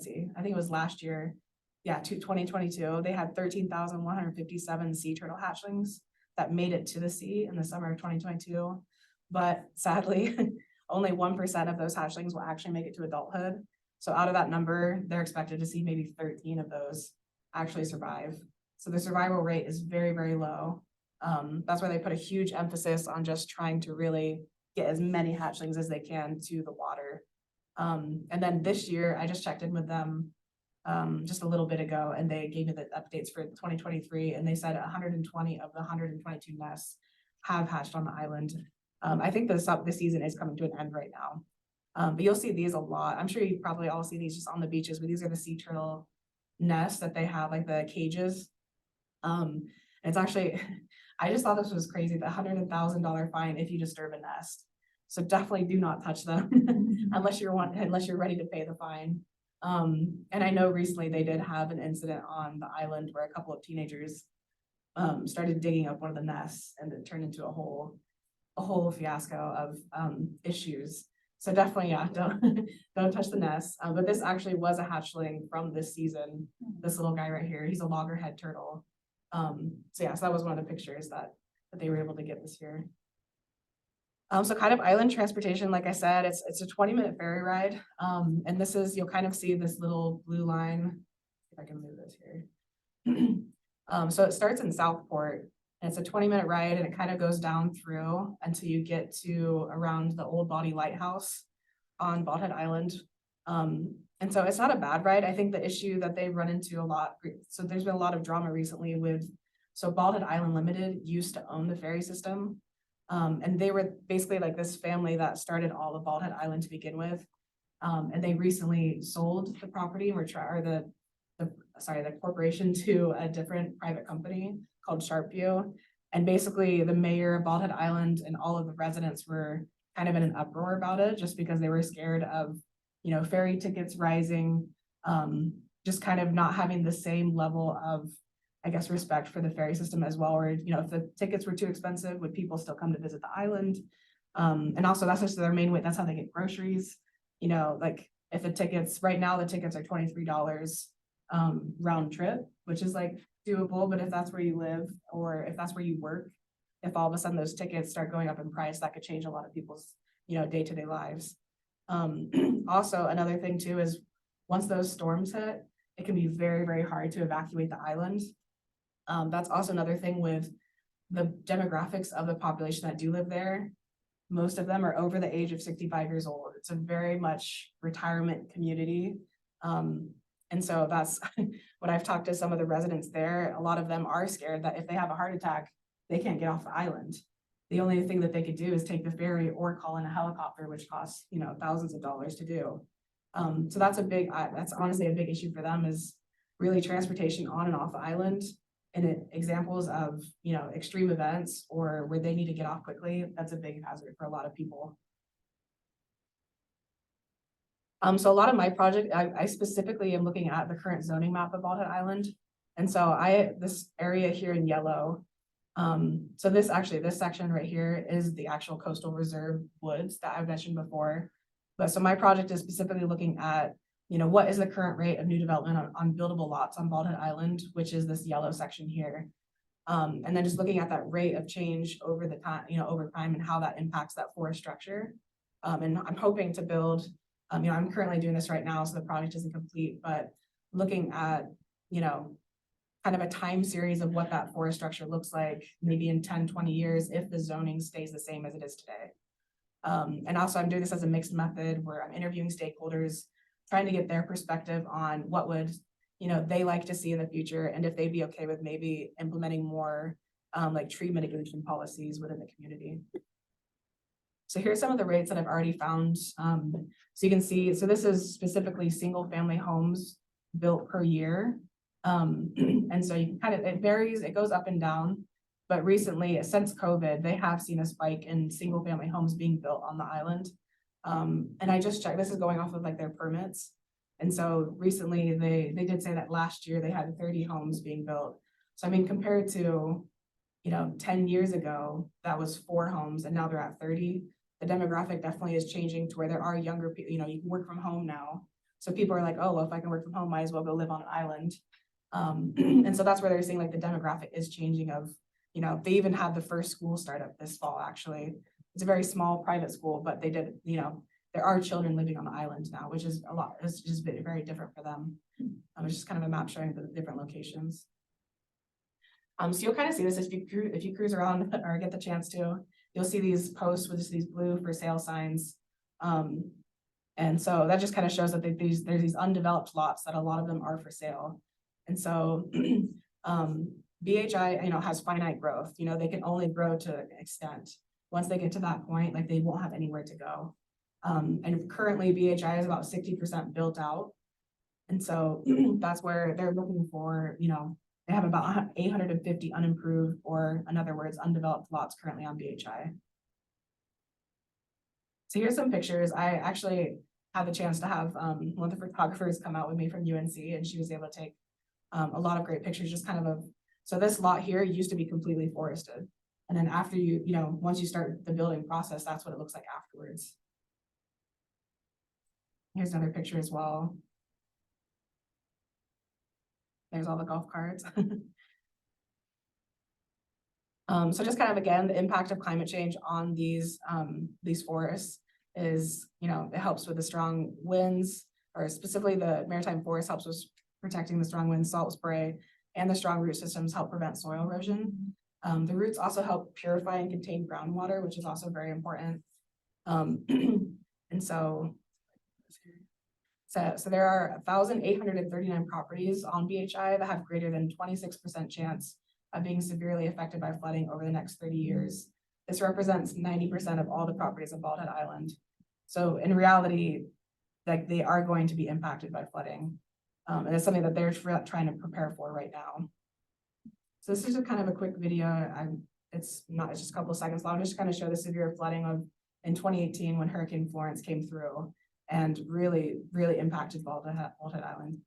see, I think it was last year, 2022, they had 13,157 sea turtle hatchlings that made it to the sea in the summer of 2022. But sadly, only 1% of those hatchlings will actually make it to adulthood. So out of that number, they're expected to see maybe 13 of those actually survive. So the survival rate is very, very low. That's why they put a huge emphasis on just trying to really get as many hatchlings as they can to the water. And then this year, I just checked in with them just a little bit ago, and they gave me the updates for 2023, and they said 120 of the 122 nests have hatched on the island. I think the season is coming to an end right now. But you'll see these a lot. I'm sure you probably all see these just on the beaches, but these are the sea turtle nests that they have, like the cages. It's actually, I just thought this was crazy, the $100,000 fine if you disturb a nest. So definitely do not touch them unless you're ready to pay the fine. And I know recently they did have an incident on the island where a couple of teenagers started digging up one of the nests, and it turned into a whole fiasco of issues. So definitely, don't touch the nest. But this actually was a hatchling from this season. This little guy right here, he's a loggerhead turtle. So that was one of the pictures that they were able to get this year. So kind of island transportation, like I said, it's a 20-minute ferry ride. And this is, you'll kind of see this little blue line. If I can move this here. So it starts in Southport, And it's a 20-minute ride and it kind of goes down through until you get to around the Old Body Lighthouse on Bald Head Island. And so it's not a bad ride. I think the issue that they run into a lot, so there's been a lot of drama recently with, so Bald Head Island Limited used to own the ferry system. And they were basically like this family that started all of Bald Head Island to begin with. And they recently sold the property and the corporation to a different private company called Sharpview. And basically the mayor of Bald Head Island and all of the residents were kind of in an uproar about it just because they were scared of, ferry tickets rising, just kind of not having the same level of, I guess, respect for the ferry system as well, or, if the tickets were too expensive, would people still come to visit the island? And also that's just their main way, that's how they get groceries. Like if the tickets, right now the tickets are $23 round trip, which is like doable, but if that's where you live or if that's where you work, if all of a sudden those tickets start going up in price, that could change a lot of people's, day-to-day lives. Also, another thing too is once those storms hit, it can be very, very hard to evacuate the island. That's also another thing with the demographics of the population that do live there. Most of them are over the age of 65 years old. It's a very much retirement community. And so that's what I've talked to some of the residents there. A lot of them are scared that if they have a heart attack, they can't get off the island. The only thing that they could do is take the ferry or call in a helicopter, which costs, thousands of dollars to do. So that's that's honestly a big issue for them, is really transportation on and off the island. And examples of, extreme events or where they need to get off quickly, that's a big hazard for a lot of people. So a lot of my project, I specifically am looking at the current zoning map of Bald Head Island. And so this area here in yellow, so this section right here is the actual coastal reserve woods that I've mentioned before. But so my project is specifically looking at, what is the current rate of new development on buildable lots on Bald Head Island, which is this yellow section here. And then just looking at that rate of change over the time, over time and how that impacts that forest structure. And I'm hoping to build, I'm currently doing this right now, so the project isn't complete, but looking at, kind of a time series of what that forest structure looks like, maybe in 10, 20 years, if the zoning stays the same as it is today. And also I'm doing this as a mixed method where I'm interviewing stakeholders, trying to get their perspective on what would, they like to see in the future, and if they'd be okay with maybe implementing more like tree mitigation policies within the community. So here's some of the rates that I've already found. So you can see, so this is specifically single family homes built per year. And so you can it varies, it goes up and down, but recently since COVID, they have seen a spike in single family homes being built on the island. And I just checked, this is going off of like their permits. And so recently they did say that last year they had 30 homes being built. So I mean, compared to, 10 years ago, that was 4 homes and now they're at 30. The demographic definitely is changing to where there are younger people, you can work from home now. So people are like, oh, well, if I can work from home, might as well go live on an island. And so that's where they're seeing like the demographic is changing of, they even had the first school start up this fall, actually. It's a very small private school, but they did, there are children living on the island now, which is a lot, it's just very different for them. It's just kind of a map showing the different locations. So you'll kind of see this if you cruise around or get the chance to, you'll see these posts with just these blue for sale signs. And so that just kind of shows that there's these undeveloped lots that a lot of them are for sale. And so BHI, has finite growth, they can only grow to an extent. Once they get to that point, like they won't have anywhere to go. And currently BHI is about 60% built out. And so that's where they're looking for, they have about 850 unimproved, or in other words, undeveloped lots currently on BHI. So here's some pictures. I actually had the chance to have one of the photographers come out with me from UNC, and she was able to take a lot of great pictures, just kind of so this lot here used to be completely forested. And then after once you start the building process, that's what it looks like afterwards. Here's another picture as well. There's all the golf carts. So just kind of, again, the impact of climate change on these forests is, it helps with the strong winds, or specifically the maritime forest helps with protecting the strong winds, salt spray, and the strong root systems help prevent soil erosion. The roots also help purify and contain groundwater, which is also very important. And so there are 1,839 properties on BHI that have greater than 26% chance of being severely affected by flooding over the next 30 years. This represents 90% of all the properties on Bald Head Island. So in reality, like they are going to be impacted by flooding. And it's something that they're trying to prepare for right now. So this is a kind of a quick video. It's just a couple of seconds long. I'm just kind of show the severe flooding of in 2018 when Hurricane Florence came through and really impacted Bald Head Island.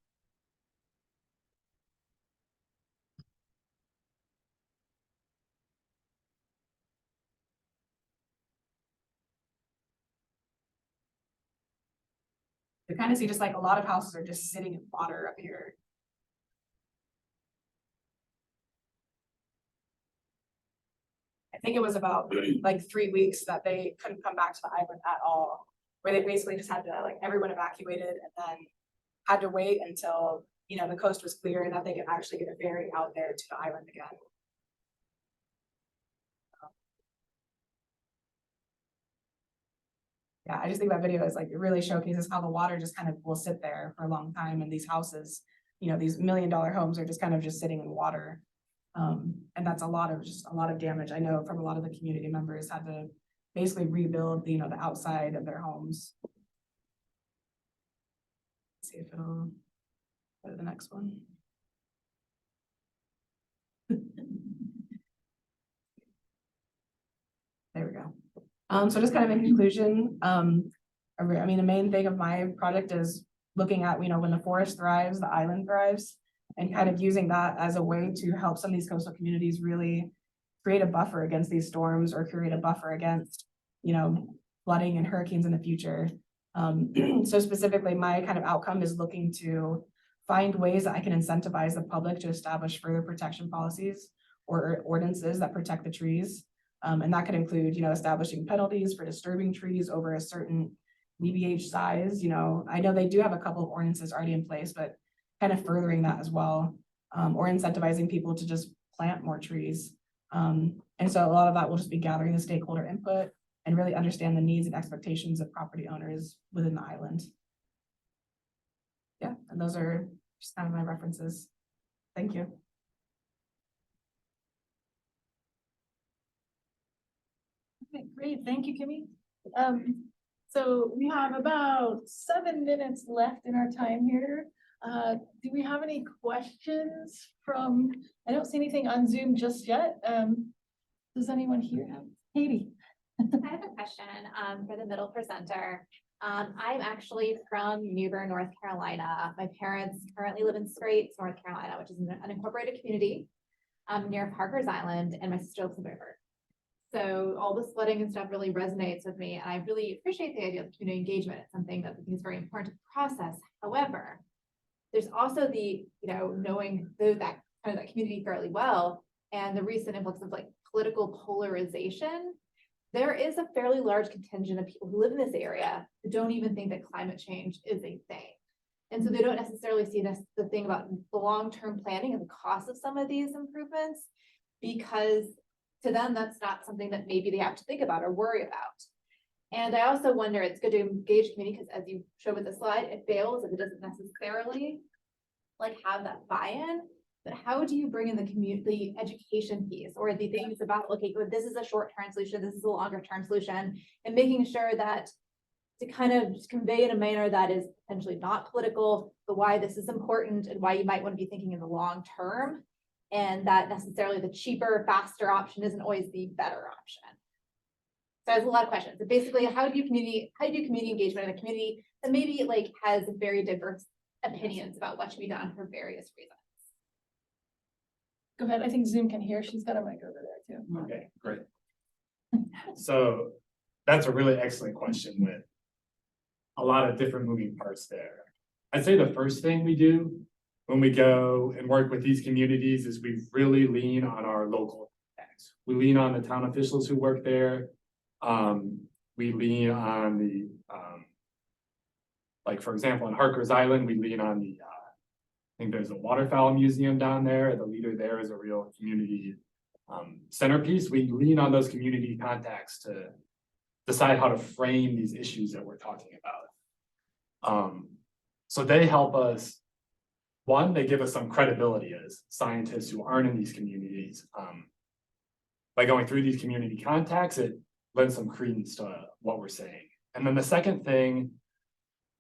You kind of see just like a lot of houses are just sitting in water up here. I think it was about like 3 weeks that they couldn't come back to the island at all, where they basically just had to like everyone evacuated and then had to wait until, you know, the coast was clear and that they could actually get a ferry out there to the island again. Yeah, I just think that video is like, it really showcases how the water just kind of will sit there for a long time and these houses, you know, these $1 million homes are just kind of just sitting in water. And that's a lot of damage. I know from a lot of the community members had to basically rebuild, you know, the outside of their homes. Let's see if it'll go to the next one. There we go. So just kind of in conclusion, I mean, the main thing of my project is looking at, you know, when the forest thrives, the island thrives, and kind of using that as a way to help some of these coastal communities really create a buffer against these storms or create a buffer against, you know, flooding and hurricanes in the future. So specifically, my kind of outcome is looking to find ways that I can incentivize the public to establish further protection policies or ordinances that protect the trees. And that could include, you know, establishing penalties for disturbing trees over a certain DBH size. You know, I know they do have a couple of ordinances already in place, but kind of furthering that as well, or incentivizing people to just plant more trees. And so a lot of that will just be gathering the stakeholder input and really understand the needs and expectations of property owners within the island. Yeah, and those are just kind of my references. Thank you. Okay, great. Thank you, Kimmy. So we have about 7 minutes left in our time here. Do we have any questions from, I don't see anything on Zoom just yet. Does anyone here have? Katie. I have a question for the middle presenter. I'm actually from Newbern, North Carolina. My parents currently live in Straits, North Carolina, which is an unincorporated community near Parker's Island, and my sister lives in River. So all this flooding and stuff really resonates with me, and I really appreciate the idea of community engagement. It's something that I think is very important to the process. However, there's also the, you know, knowing that kind of that community fairly well, and the recent influx of like political polarization. There is a fairly large contingent of people who live in this area who don't even think that climate change is a thing. And so they don't necessarily see this, the thing about the long-term planning and the cost of some of these improvements, because to them, that's not something that maybe they have to think about or worry about. And I also wonder, it's good to engage community because as you showed with the slide, it fails if it doesn't necessarily like have that buy-in. But how do you bring in the community education piece or the things about, okay, this is a short-term solution, this is a longer-term solution, and making sure that to kind of convey in a manner that is potentially not political, but why this is important and why you might want to be thinking in the long term, and that necessarily the cheaper, faster option isn't always the better option. So there's a lot of questions. But basically, how do you do community engagement in a community that maybe like has very diverse opinions about what should be done for various reasons? Go ahead. I think Zoom can hear. She's got a mic over there too. Okay, great. So that's a really excellent question with a lot of different moving parts there. I'd say the first thing we do when we go and work with these communities is we really lean on our local contacts. We lean on the town officials who work there. We lean on the, like for example, on Harker's Island, we lean on the, I think there's a waterfowl museum down there. The leader there is a real community centerpiece, we lean on those community contacts to decide how to frame these issues that we're talking about. So they help us. One, they give us some credibility as scientists who aren't in these communities. By going through these community contacts, it lends some credence to what we're saying. And then the second thing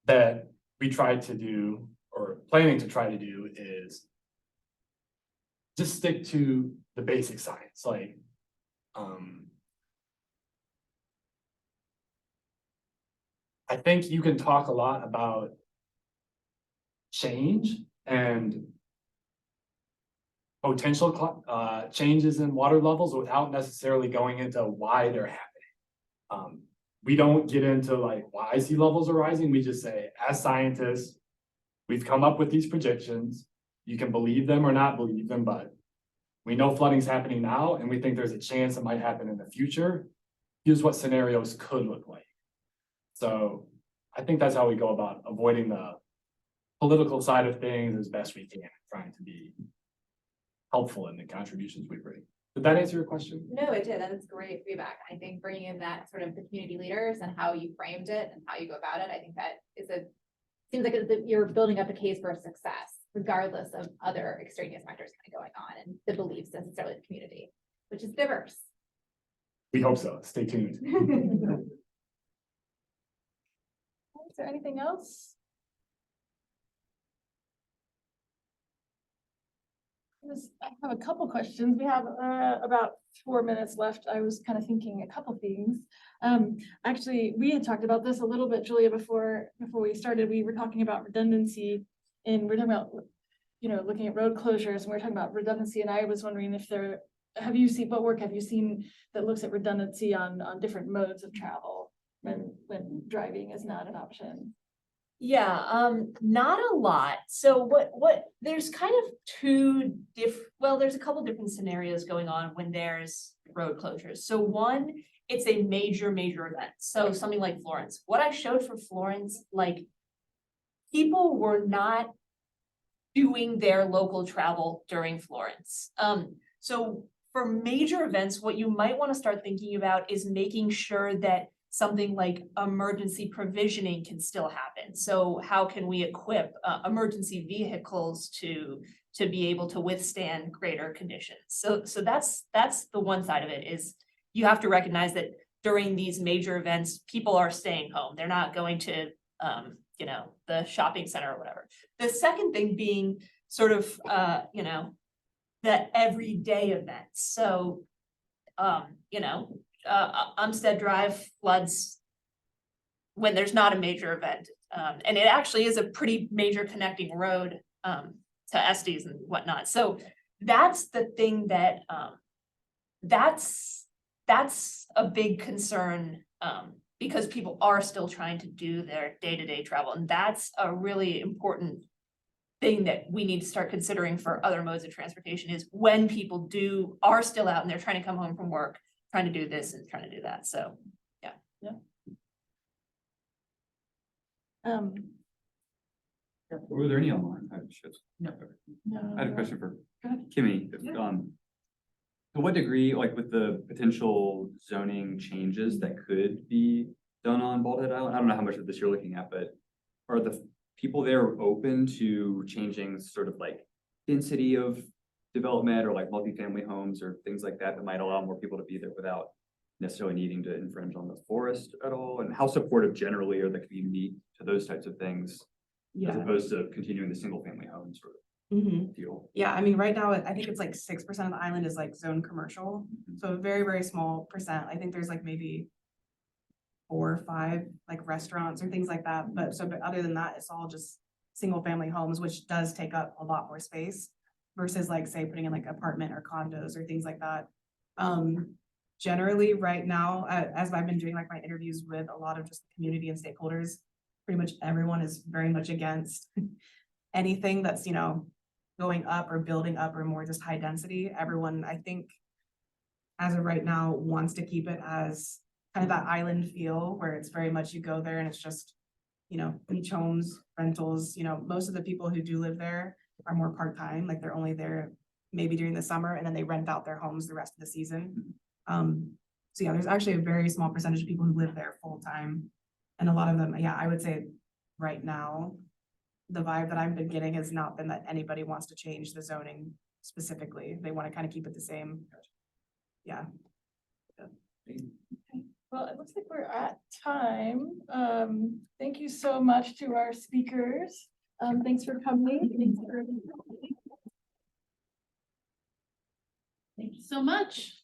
that we tried to do, or planning to try to do, is just stick to the basic science. Like, I think you can talk a lot about change and potential changes in water levels without necessarily going into why they're happening. We don't get into like why sea levels are rising. We just say, as scientists, we've come up with these predictions. You can believe them or not believe them, but we know flooding's happening now, and we think there's a chance it might happen in the future. Here's what scenarios could look like. So I think that's how we go about avoiding the political side of things as best we can, trying to be helpful in the contributions we bring. Did that answer your question? No, it did. That's great feedback. I think bringing in that sort of the community leaders and how you framed it and how you go about it, I think that seems like you're building up a case for success, regardless of other extraneous factors kind of going on and the beliefs necessarily of the community, which is diverse. We hope so. Stay tuned. Is there anything else? I have a couple questions. We have about 4 minutes left. I was kind of thinking a couple things. Actually, we had talked about this a little bit, Julia, before we started. We were talking about redundancy, and we're talking about, looking at road closures, and we're talking about redundancy. And I was wondering if what work have you seen that looks at redundancy on different modes of travel when driving is not an option? Yeah, not a lot. So there's kind of there's a couple different scenarios going on when there's road closures. So one, it's a major event. So something like Florence. What I showed for Florence, like, people were not doing their local travel during Florence. So for major events, what you might want to start thinking about is making sure that something like emergency provisioning can still happen. So how can we equip emergency vehicles to be able to withstand greater conditions? So that's the one side of it, is you have to recognize that during these major events, people are staying home. They're not going to the shopping center or whatever. The second thing being sort of the everyday events. So Umstead Drive floods when there's not a major event. And it actually is a pretty major connecting road to Estes and whatnot. So that's the thing that that's a big concern because people are still trying to do their day-to-day travel. And that's a really important thing that we need to start considering for other modes of transportation, is when people are still out and they're trying to come home from work, trying to do this and trying to do that. So, yeah. Were there any online? No. I had a question for Go ahead. Kimmy. To what degree, like with the potential zoning changes that could be done on Bald Head Island, I don't know how much of this you're looking at, but are the people there open to changing sort of like density of development or like multifamily homes or things like that might allow more people to be there without necessarily needing to infringe on the forest at all? And how supportive generally are the community to those types of things, as opposed to continuing the single family home sort of deal? Yeah, I mean, right now, I think it's like 6% of the island is like zone commercial. So a very, very small percent. I think there's like maybe 4 or 5 like restaurants or things like that. But other than that, it's all just single family homes, which does take up a lot more space versus like, say, putting in like apartment or condos or things like that. Generally right now, as I've been doing like my interviews with a lot of just the community and stakeholders, pretty much everyone is very much against anything that's, going up or building up or more just high density. Everyone, I think, as of right now, wants to keep it as kind of that island feel where it's very much you go there and it's just, beach homes, rentals. Most of the people who do live there are more part-time, like they're only there, maybe during the summer, and then they rent out their homes the rest of the season. So yeah, there's actually a very small percentage of people who live there full time. And a lot of them, yeah, I would say right now, the vibe that I've been getting has not been that anybody wants to change the zoning specifically. They want to kind of keep it the same. Yeah. Well, it looks like we're at time. Thank you so much to our speakers. Thanks for coming. Thank you so much.